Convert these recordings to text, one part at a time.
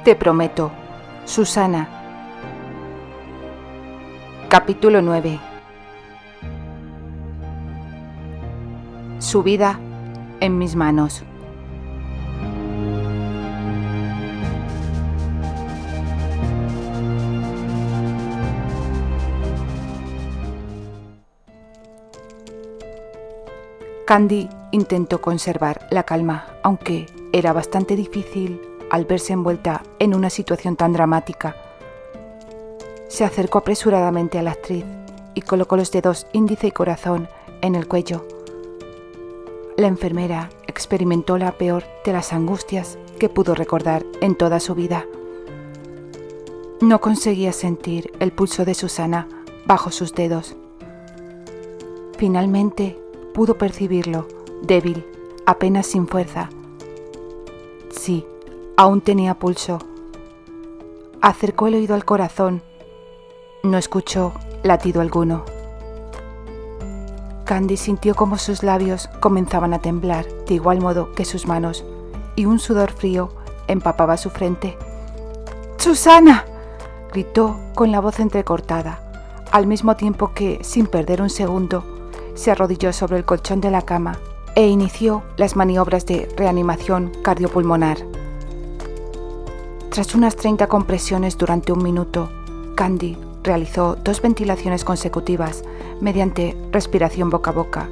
Te prometo. Susana. Capítulo 9. Su vida en mis manos. Candy intentó conservar la calma, aunque era bastante difícil al verse envuelta en una situación tan dramática. Se acercó apresuradamente a la actriz y colocó los dedos índice y corazón en el cuello. La enfermera experimentó la peor de las angustias que pudo recordar en toda su vida. No conseguía sentir el pulso de Susana bajo sus dedos. Finalmente pudo percibirlo, débil, apenas sin fuerza. Sí, aún tenía pulso. Acercó el oído al corazón. No escuchó latido alguno. Candy sintió como sus labios comenzaban a temblar de igual modo que sus manos, y un sudor frío empapaba su frente. ¡Susana!, gritó con la voz entrecortada, al mismo tiempo que, sin perder un segundo, se arrodilló sobre el colchón de la cama e inició las maniobras de reanimación cardiopulmonar. Tras unas 30 compresiones durante 1 minuto, Candy realizó 2 ventilaciones consecutivas mediante respiración boca a boca.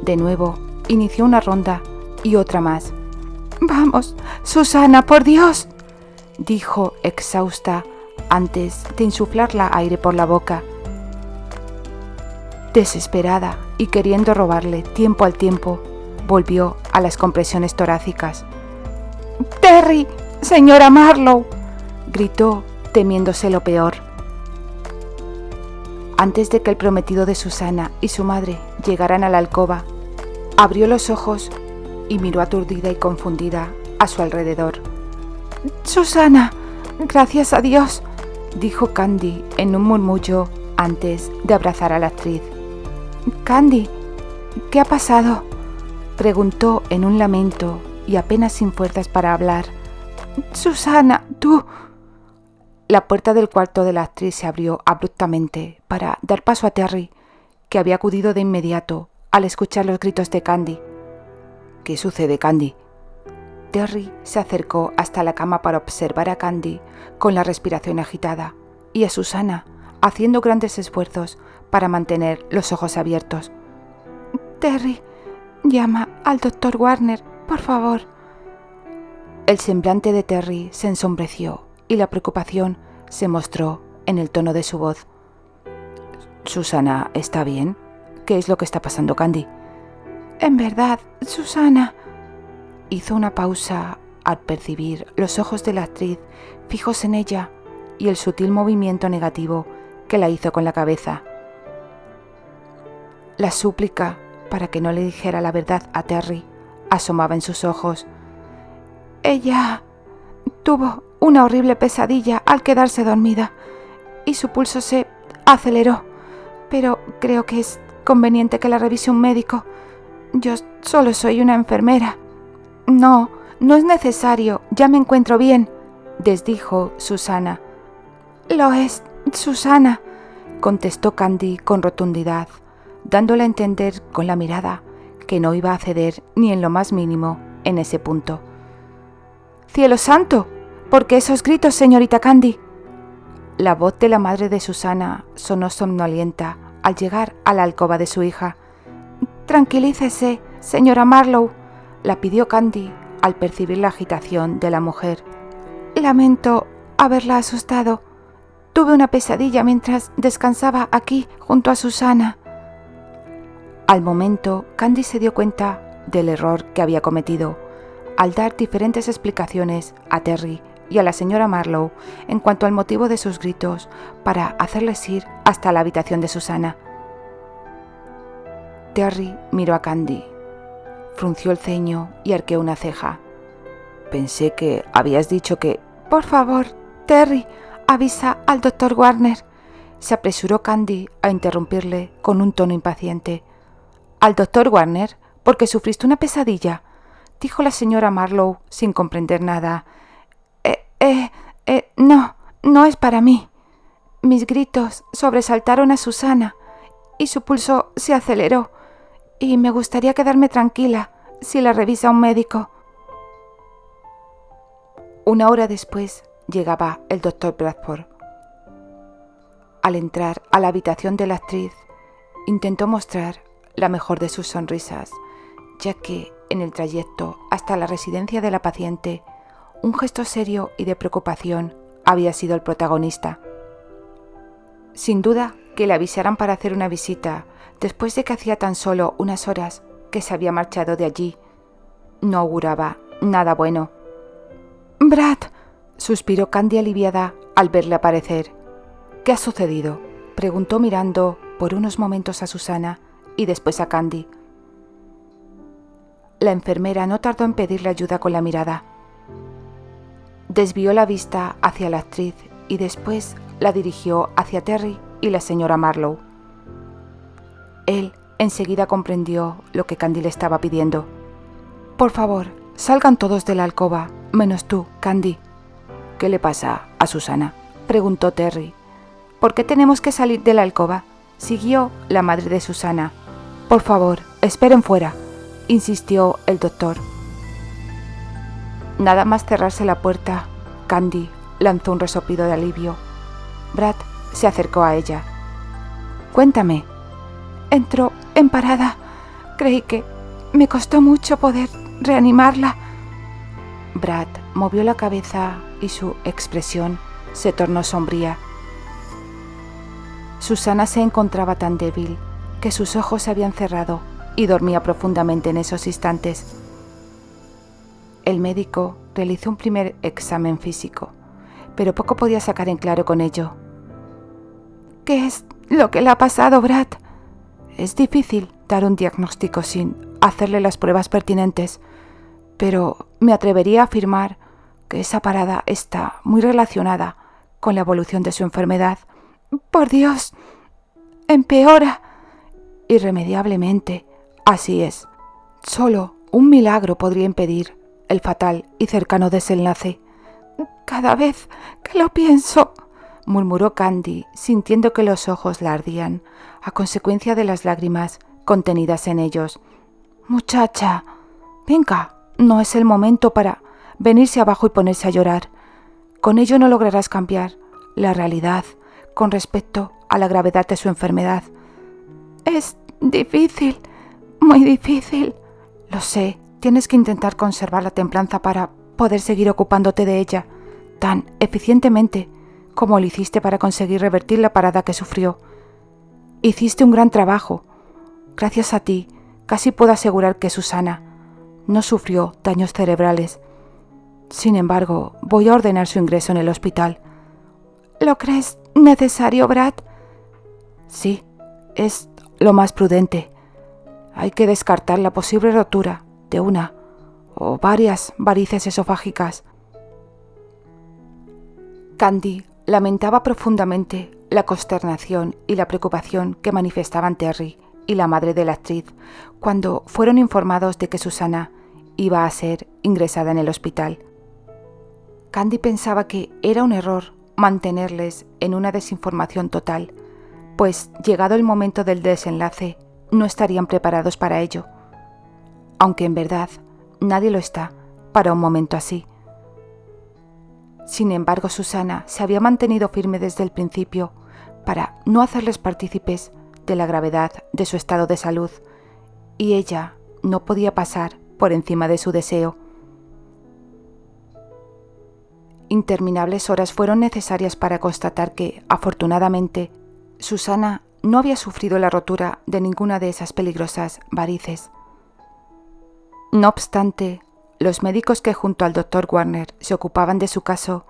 De nuevo, inició una ronda y otra más. «¡Vamos, Susana, por Dios!», dijo exhausta antes de insuflarla aire por la boca. Desesperada y queriendo robarle tiempo al tiempo, volvió a las compresiones torácicas. «¡Terry! ¡Señora Marlowe!», gritó, temiéndose lo peor. Antes de que el prometido de Susana y su madre llegaran a la alcoba, abrió los ojos y miró aturdida y confundida a su alrededor. «¡Susana! ¡Gracias a Dios!», dijo Candy en un murmullo antes de abrazar a la actriz. «Candy, ¿qué ha pasado?», preguntó en un lamento y apenas sin fuerzas para hablar. «Susana, tú...». La puerta del cuarto de la actriz se abrió abruptamente para dar paso a Terry, que había acudido de inmediato al escuchar los gritos de Candy. «¿Qué sucede, Candy?». Terry se acercó hasta la cama para observar a Candy con la respiración agitada y a Susana haciendo grandes esfuerzos para mantener los ojos abiertos. «Terry, llama al Dr. Warner, por favor». El semblante de Terry se ensombreció y la preocupación se mostró en el tono de su voz. «Susana, ¿está bien? ¿Qué es lo que está pasando, Candy?». «En verdad, Susana...». Hizo una pausa al percibir los ojos de la actriz fijos en ella y el sutil movimiento negativo que la hizo con la cabeza. La súplica para que no le dijera la verdad a Terry asomaba en sus ojos. «Ella tuvo una horrible pesadilla al quedarse dormida y su pulso se aceleró, pero creo que es conveniente que la revise un médico. Yo solo soy una enfermera». «No, no es necesario, ya me encuentro bien», desdijo Susana. «Lo es, Susana», contestó Candy con rotundidad, dándole a entender con la mirada que no iba a ceder ni en lo más mínimo en ese punto. «¡Cielo santo! ¿Por qué esos gritos, señorita Candy?». La voz de la madre de Susana sonó somnolienta al llegar a la alcoba de su hija. «Tranquilícese, señora Marlowe», la pidió Candy al percibir la agitación de la mujer. «Lamento haberla asustado. Tuve una pesadilla mientras descansaba aquí junto a Susana». Al momento, Candy se dio cuenta del error que había cometido al dar diferentes explicaciones a Terry y a la señora Marlowe en cuanto al motivo de sus gritos para hacerles ir hasta la habitación de Susana. Terry miró a Candy, frunció el ceño y arqueó una ceja. «Pensé que habías dicho que...». «Por favor, Terry, avisa al Dr. Warner», se apresuró Candy a interrumpirle con un tono impaciente. «¿Al Dr. Warner? ¿Porque sufriste una pesadilla?», dijo la señora Marlowe sin comprender nada. No es para mí. Mis gritos sobresaltaron a Susana y su pulso se aceleró y me gustaría quedarme tranquila si la revisa un médico. 1 hora después llegaba el doctor Bradford. Al entrar a la habitación de la actriz, intentó mostrar la mejor de sus sonrisas, ya que en el trayecto hasta la residencia de la paciente, un gesto serio y de preocupación había sido el protagonista. Sin duda que le avisaran para hacer una visita después de que hacía tan solo unas horas que se había marchado de allí, no auguraba nada bueno. «Brad», suspiró Candy aliviada al verle aparecer. «¿Qué ha sucedido?», preguntó mirando por unos momentos a Susana y después a Candy. La enfermera no tardó en pedirle ayuda con la mirada. Desvió la vista hacia la actriz y después la dirigió hacia Terry y la señora Marlowe. Él enseguida comprendió lo que Candy le estaba pidiendo. «Por favor, salgan todos de la alcoba, menos tú, Candy». «¿Qué le pasa a Susana?», preguntó Terry. «¿Por qué tenemos que salir de la alcoba?», siguió la madre de Susana. «Por favor, esperen fuera», insistió el doctor. Nada más cerrarse la puerta, Candy lanzó un resoplido de alivio. Brad se acercó a ella. «Cuéntame». «Entró en parada. Creí que me costó mucho poder reanimarla». Brad movió la cabeza y su expresión se tornó sombría. Susana se encontraba tan débil que sus ojos se habían cerrado y dormía profundamente en esos instantes. El médico realizó un primer examen físico, pero poco podía sacar en claro con ello. «¿Qué es lo que le ha pasado, Brad?». «Es difícil dar un diagnóstico sin hacerle las pruebas pertinentes, pero me atrevería a afirmar que esa parada está muy relacionada con la evolución de su enfermedad». «Por Dios, empeora». «Irremediablemente, así es. Solo un milagro podría impedir el fatal y cercano desenlace». «Cada vez que lo pienso», murmuró Candy, sintiendo que los ojos la ardían a consecuencia de las lágrimas contenidas en ellos. «Muchacha, venga, no es el momento para venirse abajo y ponerse a llorar. Con ello no lograrás cambiar la realidad con respecto a la gravedad de su enfermedad». «Es difícil, muy difícil». «Lo sé, tienes que intentar conservar la templanza para poder seguir ocupándote de ella tan eficientemente como lo hiciste para conseguir revertir la parada que sufrió. Hiciste un gran trabajo. Gracias a ti, casi puedo asegurar que Susana no sufrió daños cerebrales. Sin embargo, voy a ordenar su ingreso en el hospital». «¿Lo crees necesario, Brad?» «Sí, es lo más prudente. Hay que descartar la posible rotura de una o varias varices esofágicas». Candy lamentaba profundamente la consternación y la preocupación que manifestaban Terry y la madre de la actriz cuando fueron informados de que Susana iba a ser ingresada en el hospital. Candy pensaba que era un error mantenerles en una desinformación total, pues llegado el momento del desenlace no estarían preparados para ello, aunque en verdad nadie lo está para un momento así. Sin embargo, Susana se había mantenido firme desde el principio para no hacerles partícipes de la gravedad de su estado de salud, y ella no podía pasar por encima de su deseo. Interminables horas fueron necesarias para constatar que, afortunadamente, Susana no había sufrido la rotura de ninguna de esas peligrosas varices. No obstante, los médicos que junto al Dr. Warner se ocupaban de su caso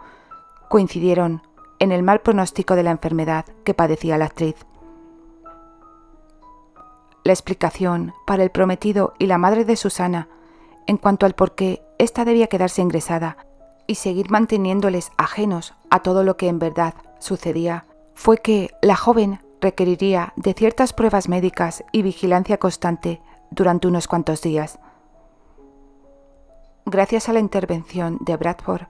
coincidieron en el mal pronóstico de la enfermedad que padecía la actriz. La explicación para el prometido y la madre de Susana en cuanto al por qué ésta debía quedarse ingresada y seguir manteniéndoles ajenos a todo lo que en verdad sucedía fue que la joven requeriría de ciertas pruebas médicas y vigilancia constante durante unos cuantos días. Gracias a la intervención de Bradford,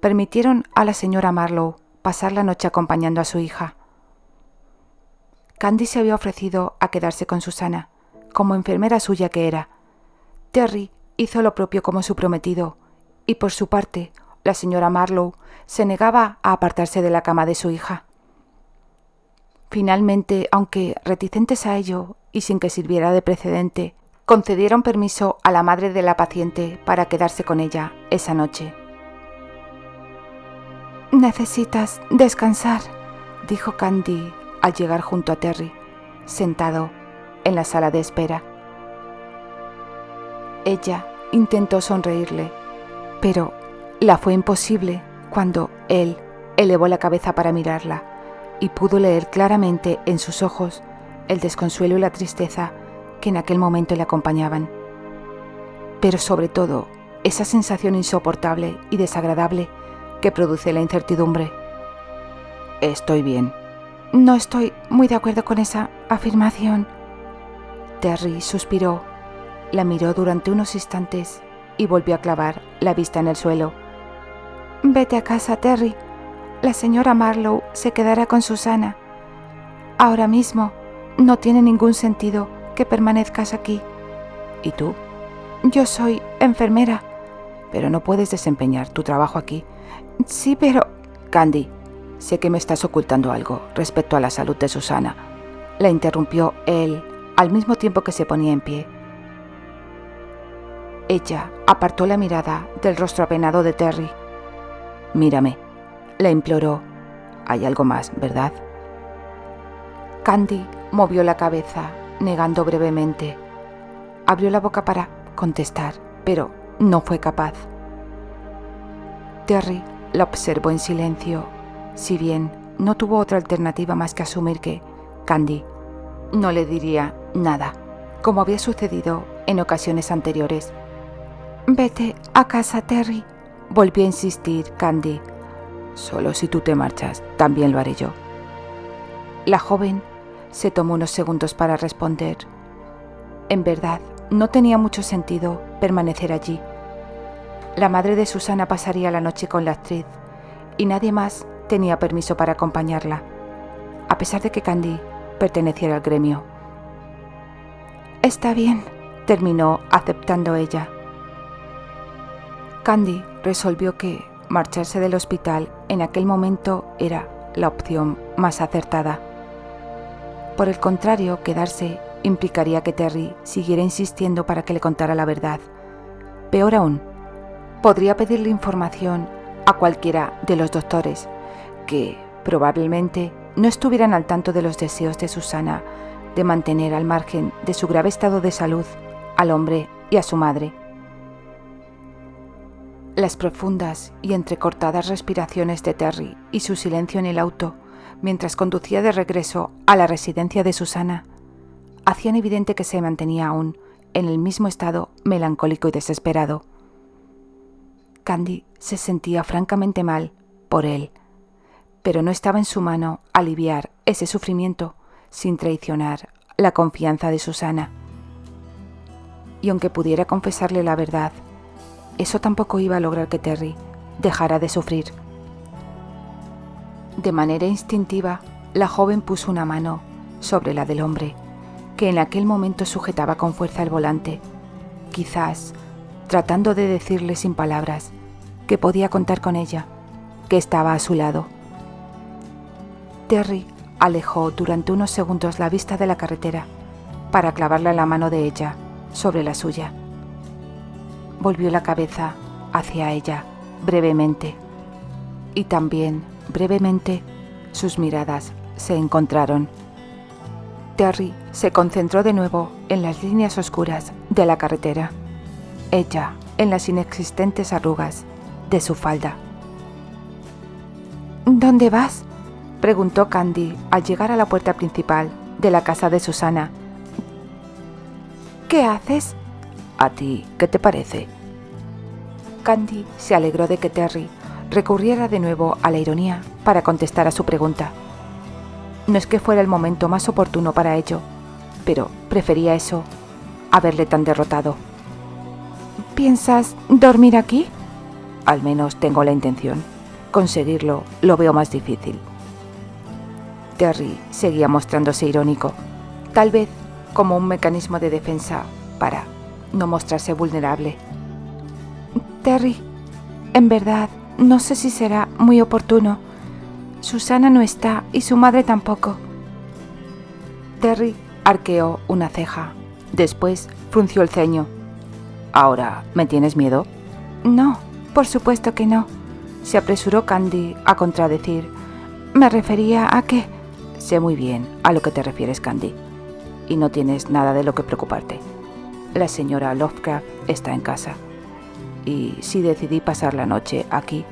permitieron a la señora Marlowe pasar la noche acompañando a su hija. Candy se había ofrecido a quedarse con Susana, como enfermera suya que era. Terry hizo lo propio como su prometido, y por su parte, la señora Marlowe se negaba a apartarse de la cama de su hija. Finalmente, aunque reticentes a ello y sin que sirviera de precedente, concedieron permiso a la madre de la paciente para quedarse con ella esa noche. «Necesitas descansar», dijo Candy al llegar junto a Terry, sentado en la sala de espera. Ella intentó sonreírle, pero la fue imposible cuando él elevó la cabeza para mirarla y pudo leer claramente en sus ojos el desconsuelo y la tristeza que en aquel momento le acompañaban. Pero sobre todo, esa sensación insoportable y desagradable que produce la incertidumbre. «Estoy bien». «No estoy muy de acuerdo con esa afirmación». Terry suspiró, la miró durante unos instantes y volvió a clavar la vista en el suelo. «Vete a casa, Terry. La señora Marlowe se quedará con Susana. Ahora mismo no tiene ningún sentido que permanezcas aquí». «¿Y tú?» «Yo soy enfermera». «Pero no puedes desempeñar tu trabajo aquí». «Sí, pero...» «Candy, sé que me estás ocultando algo respecto a la salud de Susana», la interrumpió él al mismo tiempo que se ponía en pie. Ella apartó la mirada del rostro apenado de Terry. «Mírame», le imploró. «Hay algo más, ¿verdad?» Candy movió la cabeza, negando brevemente. Abrió la boca para contestar, pero no fue capaz. Terry la observó en silencio, si bien no tuvo otra alternativa más que asumir que Candy no le diría nada, como había sucedido en ocasiones anteriores. «Vete a casa, Terry», volvió a insistir Candy. «Solo si tú te marchas, también lo haré yo». La joven se tomó unos segundos para responder. En verdad, no tenía mucho sentido permanecer allí. La madre de Susana pasaría la noche con la actriz y nadie más tenía permiso para acompañarla, a pesar de que Candy perteneciera al gremio. «Está bien», terminó aceptando ella. Candy resolvió que marcharse del hospital en aquel momento era la opción más acertada. Por el contrario, quedarse implicaría que Terry siguiera insistiendo para que le contara la verdad. Peor aún, podría pedirle información a cualquiera de los doctores, que probablemente no estuvieran al tanto de los deseos de Susana de mantener al margen de su grave estado de salud al hombre y a su madre. Las profundas y entrecortadas respiraciones de Terry y su silencio en el auto mientras conducía de regreso a la residencia de Susana hacían evidente que se mantenía aún en el mismo estado melancólico y desesperado. Candy se sentía francamente mal por él, pero no estaba en su mano aliviar ese sufrimiento sin traicionar la confianza de Susana. Y aunque pudiera confesarle la verdad, eso tampoco iba a lograr que Terry dejara de sufrir. De manera instintiva, la joven puso una mano sobre la del hombre, que en aquel momento sujetaba con fuerza el volante, quizás tratando de decirle sin palabras que podía contar con ella, que estaba a su lado. Terry alejó durante unos segundos la vista de la carretera para clavarle la mano de ella sobre la suya. Volvió la cabeza hacia ella brevemente y también brevemente sus miradas se encontraron. Terry se concentró de nuevo en las líneas oscuras de la carretera, ella en las inexistentes arrugas de su falda. «¿Dónde vas?», preguntó Candy al llegar a la puerta principal de la casa de Susana. «¿Qué haces?». «¿A ti qué te parece?». Candy se alegró de que Terry recurriera de nuevo a la ironía para contestar a su pregunta. No es que fuera el momento más oportuno para ello, pero prefería eso a verle tan derrotado. «¿Piensas dormir aquí?». «Al menos tengo la intención». Conseguirlo lo veo más difícil. Terry seguía mostrándose irónico, tal vez como un mecanismo de defensa para no mostrarse vulnerable. Terry, en verdad, no sé si será muy oportuno. Susana no está y su madre tampoco. Terry arqueó una ceja. Después frunció el ceño. ¿Ahora me tienes miedo? No, por supuesto que no. Se apresuró Candy a contradecir. Me refería a que... Sé muy bien a lo que te refieres, Candy. Y no tienes nada de lo que preocuparte. La señora Lovecraft está en casa. Y si decidí pasar la noche aquí,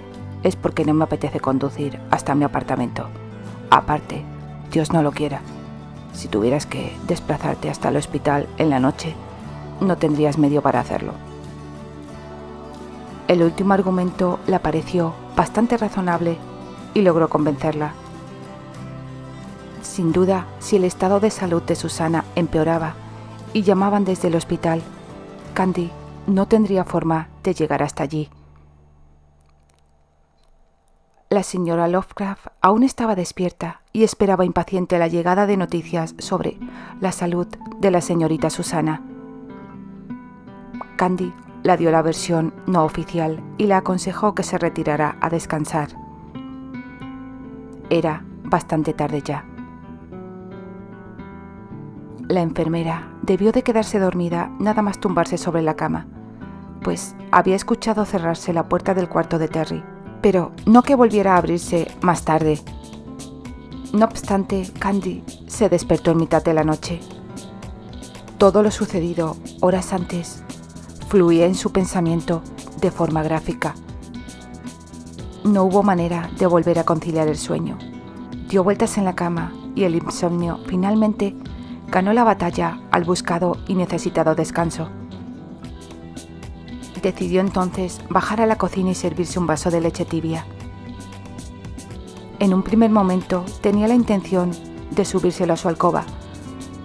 es porque no me apetece conducir hasta mi apartamento. Aparte, Dios no lo quiera. Si tuvieras que desplazarte hasta el hospital en la noche, no tendrías medio para hacerlo. El último argumento le pareció bastante razonable y logró convencerla. Sin duda, si el estado de salud de Susana empeoraba y llamaban desde el hospital, Candy no tendría forma de llegar hasta allí. La señora Lovecraft aún estaba despierta y esperaba impaciente la llegada de noticias sobre la salud de la señorita Susana. Candy le dio la versión no oficial y le aconsejó que se retirara a descansar. Era bastante tarde ya. La enfermera debió de quedarse dormida nada más tumbarse sobre la cama, pues había escuchado cerrarse la puerta del cuarto de Terry, pero no que volviera a abrirse más tarde. No obstante, Candy se despertó en mitad de la noche. Todo lo sucedido horas antes fluía en su pensamiento de forma gráfica. No hubo manera de volver a conciliar el sueño. Dio vueltas en la cama y el insomnio finalmente ganó la batalla al buscado y necesitado descanso. Decidió entonces bajar a la cocina y servirse un vaso de leche tibia. En un primer momento tenía la intención de subírselo a su alcoba,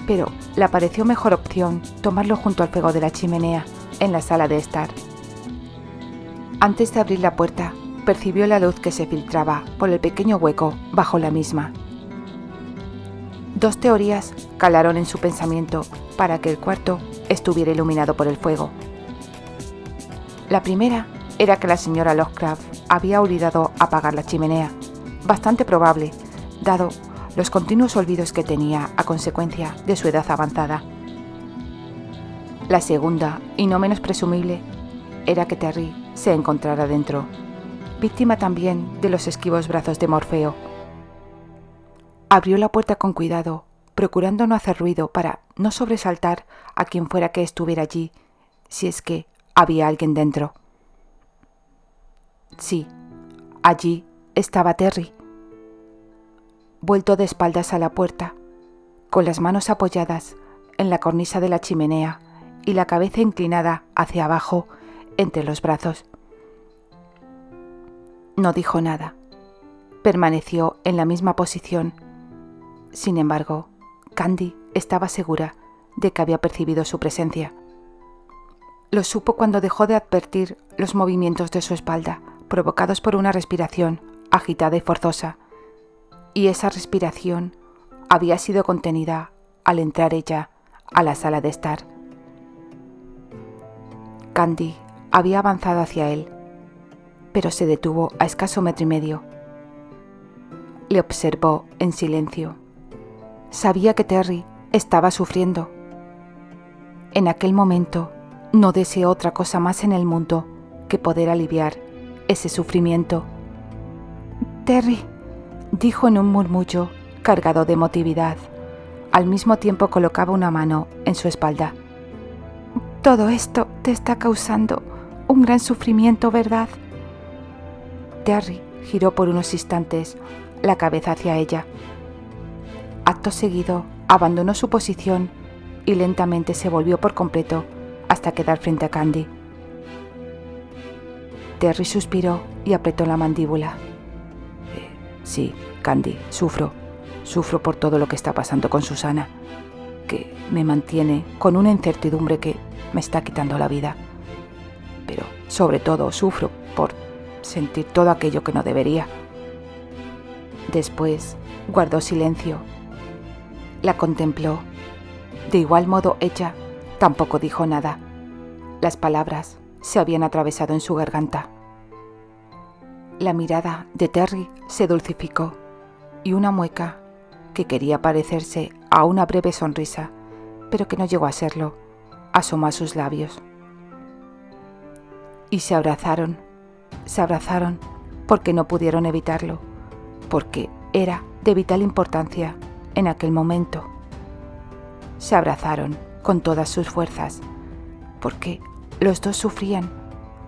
pero le pareció mejor opción tomarlo junto al fuego de la chimenea, en la sala de estar. Antes de abrir la puerta, percibió la luz que se filtraba por el pequeño hueco bajo la misma. Dos teorías calaron en su pensamiento para que el cuarto estuviera iluminado por el fuego. La primera era que la señora Lovecraft había olvidado apagar la chimenea, bastante probable, dado los continuos olvidos que tenía a consecuencia de su edad avanzada. La segunda, y no menos presumible, era que Terry se encontrara dentro, víctima también de los esquivos brazos de Morfeo. Abrió la puerta con cuidado, procurando no hacer ruido para no sobresaltar a quien fuera que estuviera allí, si es que había alguien dentro. Sí, allí estaba Terry, vuelto de espaldas a la puerta, con las manos apoyadas en la cornisa de la chimenea y la cabeza inclinada hacia abajo entre los brazos. No dijo nada. Permaneció en la misma posición. Sin embargo, Candy estaba segura de que había percibido su presencia. Lo supo cuando dejó de advertir los movimientos de su espalda, provocados por una respiración agitada y forzosa, y esa respiración había sido contenida al entrar ella a la sala de estar. Candy había avanzado hacia él, pero se detuvo a escaso 1,5 metros. Le observó en silencio. Sabía que Terry estaba sufriendo. En aquel momento no deseó otra cosa más en el mundo que poder aliviar ese sufrimiento. Terry, dijo en un murmullo cargado de emotividad. Al mismo tiempo colocaba una mano en su espalda. Todo esto te está causando un gran sufrimiento, ¿verdad? Terry giró por unos instantes la cabeza hacia ella. Acto seguido, abandonó su posición y lentamente se volvió por completo hasta quedar frente a Candy. Terry suspiró y apretó la mandíbula. Sí, Candy, sufro por todo lo que está pasando con Susana, que me mantiene con una incertidumbre que me está quitando la vida. Pero sobre todo sufro por sentir todo aquello que no debería. Después guardó silencio. La contempló. De igual modo ella tampoco dijo nada. Las palabras se habían atravesado en su garganta. La mirada de Terry se dulcificó y una mueca, que quería parecerse a una breve sonrisa, pero que no llegó a serlo, asomó a sus labios. Y se abrazaron porque no pudieron evitarlo, porque era de vital importancia en aquel momento. Se abrazaron con todas sus fuerzas, porque los dos sufrían,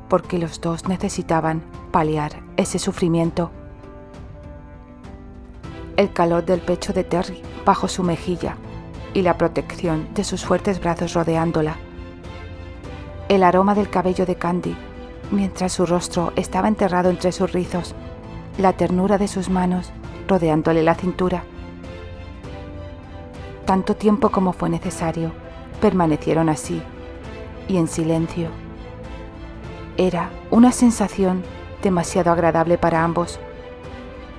porque los dos necesitaban paliar ese sufrimiento. El calor del pecho de Terry bajo su mejilla y la protección de sus fuertes brazos rodeándola. El aroma del cabello de Candy, mientras su rostro estaba enterrado entre sus rizos, la ternura de sus manos rodeándole la cintura. Tanto tiempo como fue necesario, permanecieron así, y en silencio. Era una sensación demasiado agradable para ambos,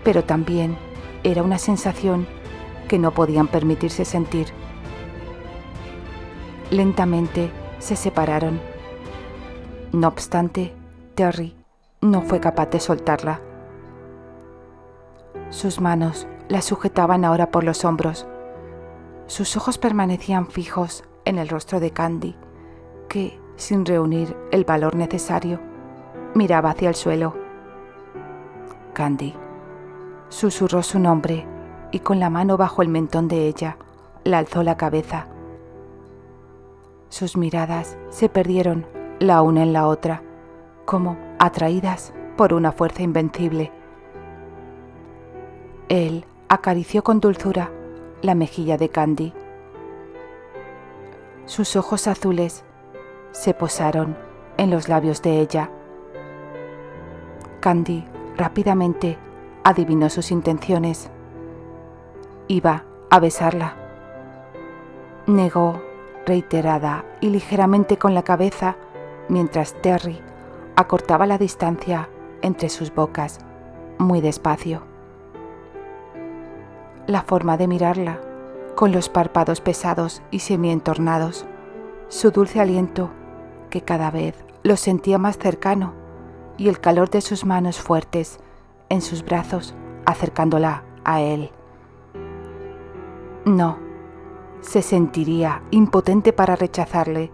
pero también era una sensación que no podían permitirse sentir. Lentamente se separaron. No obstante, Terry no fue capaz de soltarla. Sus manos la sujetaban ahora por los hombros. Sus ojos permanecían fijos en el rostro de Candy, que, sin reunir el valor necesario, miraba hacia el suelo. Candy, susurró su nombre y con la mano bajo el mentón de ella, la alzó la cabeza. Sus miradas se perdieron la una en la otra, como atraídas por una fuerza invencible. Él acarició con dulzura la mejilla de Candy. Sus ojos azules se posaron en los labios de ella. Candy rápidamente adivinó sus intenciones. Iba a besarla. Negó reiterada y ligeramente con la cabeza mientras Terry acortaba la distancia entre sus bocas, muy despacio. La forma de mirarla, con los párpados pesados y semientornados, su dulce aliento, que cada vez lo sentía más cercano, y el calor de sus manos fuertes en sus brazos, acercándola a él. No, se sentiría impotente para rechazarle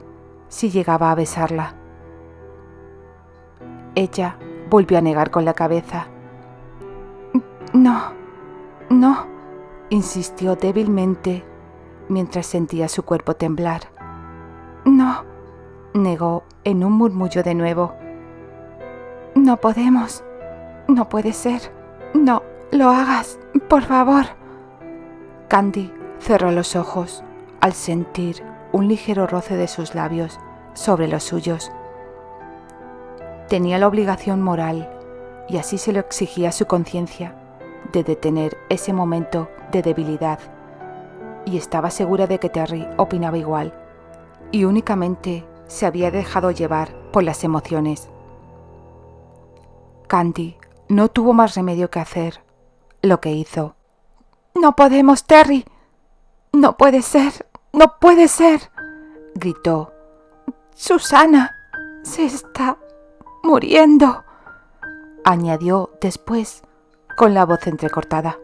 si llegaba a besarla. Ella volvió a negar con la cabeza. No, insistió débilmente mientras sentía su cuerpo temblar. No, negó en un murmullo de nuevo. No podemos, no puede ser, no lo hagas, por favor. Candy cerró los ojos al sentir un ligero roce de sus labios sobre los suyos. Tenía la obligación moral, y así se lo exigía su conciencia, de detener ese momento de debilidad, y estaba segura de que Terry opinaba igual, y únicamente se había dejado llevar por las emociones. Candy no tuvo más remedio que hacer lo que hizo. «¡No podemos, Terry! ¡No puede ser! ¡No puede ser!», gritó. «Susana se está muriendo», añadió después con la voz entrecortada.